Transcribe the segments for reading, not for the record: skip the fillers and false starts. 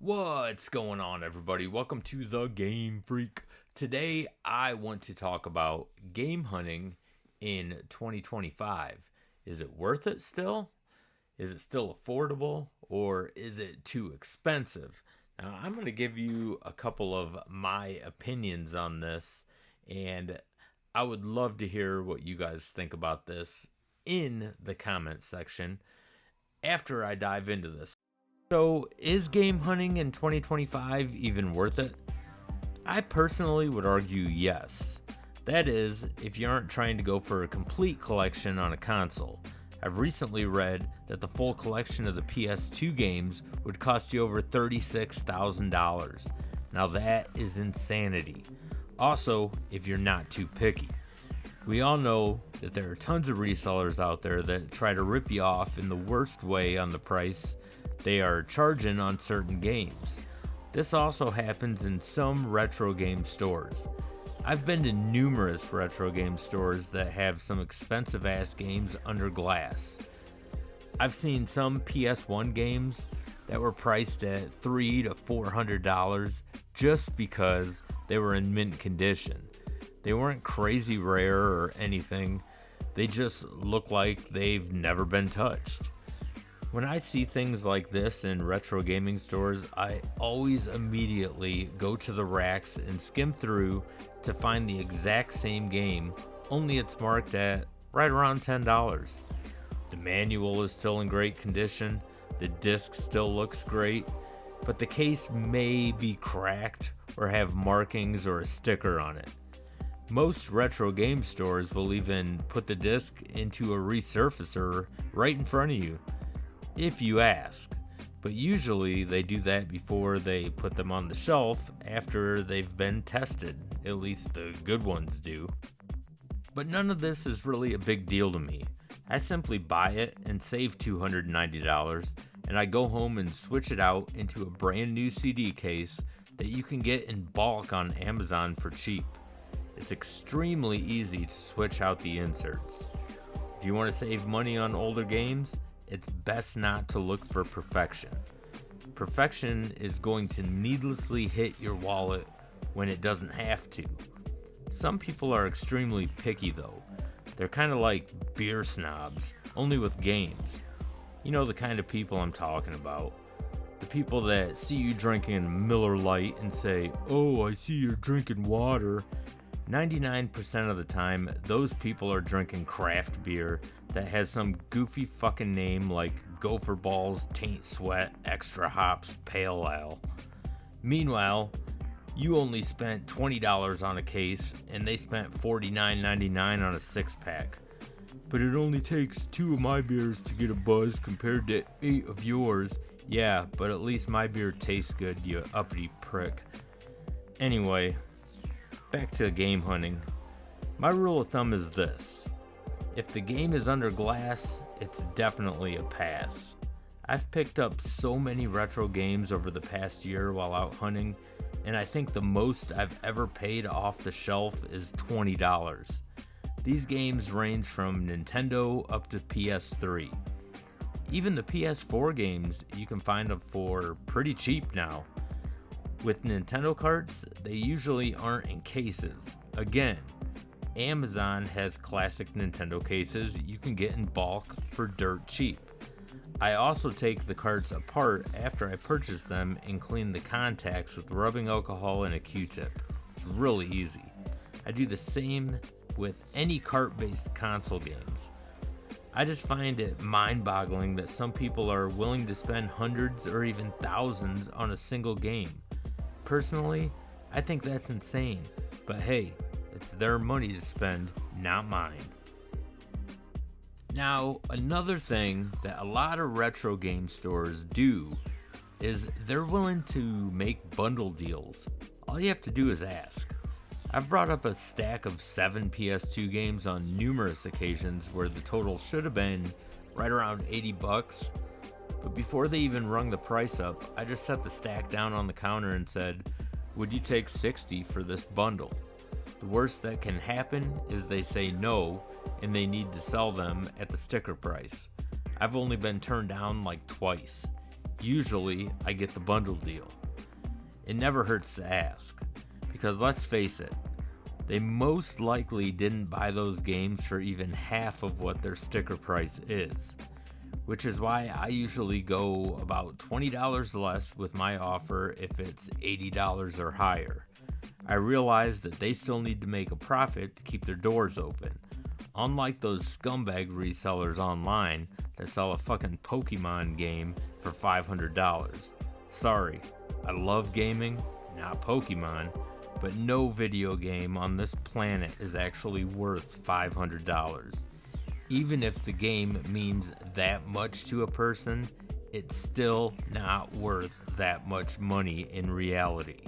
What's going on, everybody? Welcome to the GameFreak. Today, I want to talk about game hunting in 2025. Is it worth it still? Is it still affordable? Or is it too expensive? Now, I'm going to give you a couple of my opinions on this, and I would love to hear what you guys think about this in the comment section after I dive into this. So, is game hunting in 2025 even worth it? I personally would argue yes. That is, if you aren't trying to go for a complete collection on a console. I've recently read that the full collection of the PS2 games would cost you over $36,000. Now that is insanity. Also, if you're not too picky. We all know that there are tons of resellers out there that try to rip you off in the worst way on the price they are charging on certain games. This also happens in some retro game stores. I've been to numerous retro game stores that have some expensive ass games under glass. I've seen some PS1 games that were priced at $300 to $400 just because they were in mint condition. They weren't crazy rare or anything, they just look like they've never been touched. When I see things like this in retro gaming stores, I always immediately go to the racks and skim through to find the exact same game, only it's marked at right around $10. The manual is still in great condition, the disc still looks great, but the case may be cracked or have markings or a sticker on it. Most retro game stores will even put the disc into a resurfacer right in front of you, if you ask, but usually they do that before they put them on the shelf after they've been tested, at least the good ones do. But none of this is really a big deal to me. I simply buy it and save $290, and I go home and switch it out into a brand new CD case that you can get in bulk on Amazon for cheap. It's extremely easy to switch out the inserts. If you want to save money on older games, it's best not to look for perfection. Perfection is going to needlessly hit your wallet when it doesn't have to. Some people are extremely picky though. They're kind of like beer snobs, only with games. You know the kind of people I'm talking about. The people that see you drinking Miller Lite and say, "Oh, I see you're drinking water." 99% of the time, those people are drinking craft beer that has some goofy fucking name like Gopher Balls, Taint Sweat, Extra Hops, Pale Ale. Meanwhile, you only spent $20 on a case and they spent $49.99 on a 6-pack. But it only takes 2 of my beers to get a buzz compared to 8 of yours. Yeah, but at least my beer tastes good, you uppity prick. Anyway, back to game hunting. My rule of thumb is this. If the game is under glass, it's definitely a pass. I've picked up so many retro games over the past year while out hunting, and I think the most I've ever paid off the shelf is $20. These games range from Nintendo up to PS3. Even the PS4 games, you can find them for pretty cheap now. With Nintendo carts, they usually aren't in cases. Again, Amazon has classic Nintendo cases you can get in bulk for dirt cheap. I also take the carts apart after I purchase them and clean the contacts with rubbing alcohol and a Q-tip. It's really easy. I do the same with any cart-based console games. I just find it mind-boggling that some people are willing to spend hundreds or even thousands on a single game. Personally, I think that's insane, but hey, it's their money to spend, not mine. Now, another thing that a lot of retro game stores do is they're willing to make bundle deals. All you have to do is ask. I've brought up a stack of 7 PS2 games on numerous occasions where the total should have been right around $80, but before they even rung the price up, I just set the stack down on the counter and said, "Would you take $60 for this bundle?" The worst that can happen is they say no and they need to sell them at the sticker price. I've only been turned down like twice. Usually, I get the bundle deal. It never hurts to ask, because let's face it, they most likely didn't buy those games for even half of what their sticker price is, which is why I usually go about $20 less with my offer if it's $80 or higher. I realize that they still need to make a profit to keep their doors open, unlike those scumbag resellers online that sell a fucking Pokemon game for $500. Sorry, I love gaming, not Pokemon, but no video game on this planet is actually worth $500. Even if the game means that much to a person, it's still not worth that much money in reality.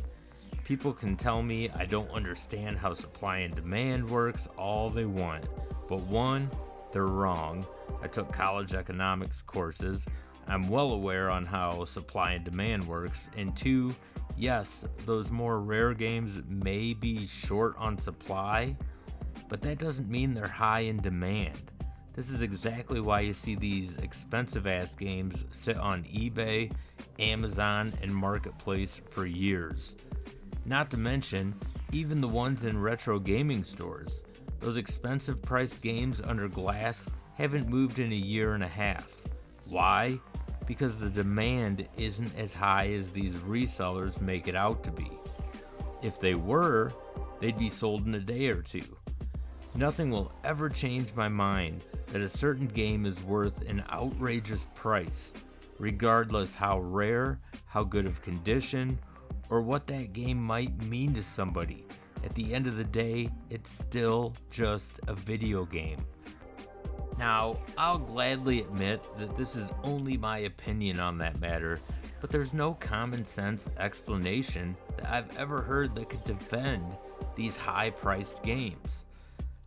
People can tell me I don't understand how supply and demand works all they want, but one, they're wrong. I took college economics courses. I'm well aware on how supply and demand works, and two, yes, those more rare games may be short on supply, but that doesn't mean they're high in demand. This is exactly why you see these expensive ass games sit on eBay, Amazon, and Marketplace for years. Not to mention, even the ones in retro gaming stores. Those expensive priced games under glass haven't moved in a year and a half. Why? Because the demand isn't as high as these resellers make it out to be. If they were, they'd be sold in a day or two. Nothing will ever change my mind that a certain game is worth an outrageous price, regardless how rare, how good of condition, or what that game might mean to somebody. At the end of the day, it's still just a video game. Now, I'll gladly admit that this is only my opinion on that matter, but there's no common sense explanation that I've ever heard that could defend these high-priced games.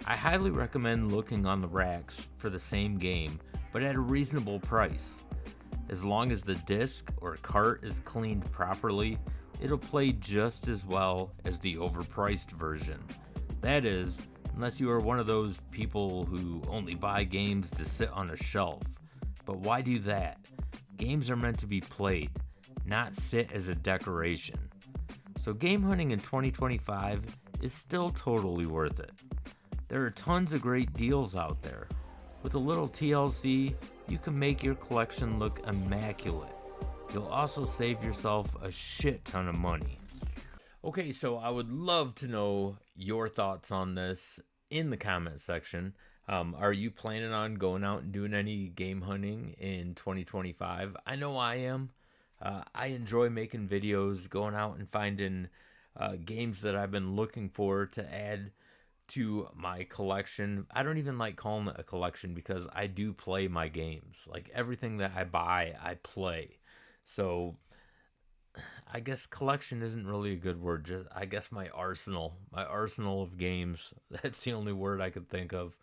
I highly recommend looking on the racks for the same game, but at a reasonable price. As long as the disc or cart is cleaned properly, it'll play just as well as the overpriced version. That is, unless you are one of those people who only buy games to sit on a shelf. But why do that? Games are meant to be played, not sit as a decoration. So game hunting in 2025 is still totally worth it. There are tons of great deals out there. With a little TLC, you can make your collection look immaculate. You'll also save yourself a shit ton of money. Okay, so I would love to know your thoughts on this in the comment section. Are you planning on going out and doing any game hunting in 2025? I know I am. I enjoy making videos, going out and finding games that I've been looking for to add to my collection. I don't even like calling it a collection because I do play my games. Like everything that I buy, I play. So I guess collection isn't really a good word. Just I guess my arsenal of games. That's the only word I could think of.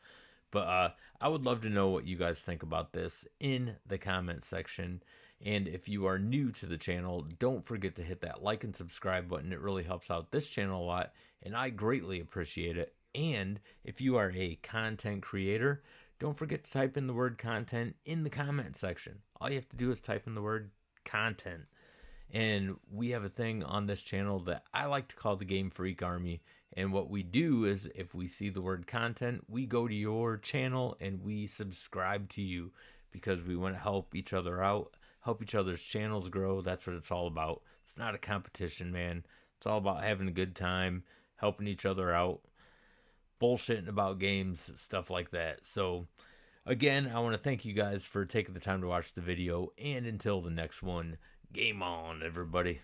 But I would love to know what you guys think about this in the comment section. And if you are new to the channel, don't forget to hit that like and subscribe button. It really helps out this channel a lot, and I greatly appreciate it. And if you are a content creator, don't forget to type in the word content in the comment section. All you have to do is type in the word content. And we have a thing on this channel that I like to call the GameFreak Army. And what we do is if we see the word content, we go to your channel and we subscribe to you because we want to help each other out, help each other's channels grow. That's what it's all about. It's not a competition, man. It's all about having a good time, helping each other out, bullshitting about games, stuff like that. So again, I want to thank you guys for taking the time to watch the video, and until the next one, game on, everybody.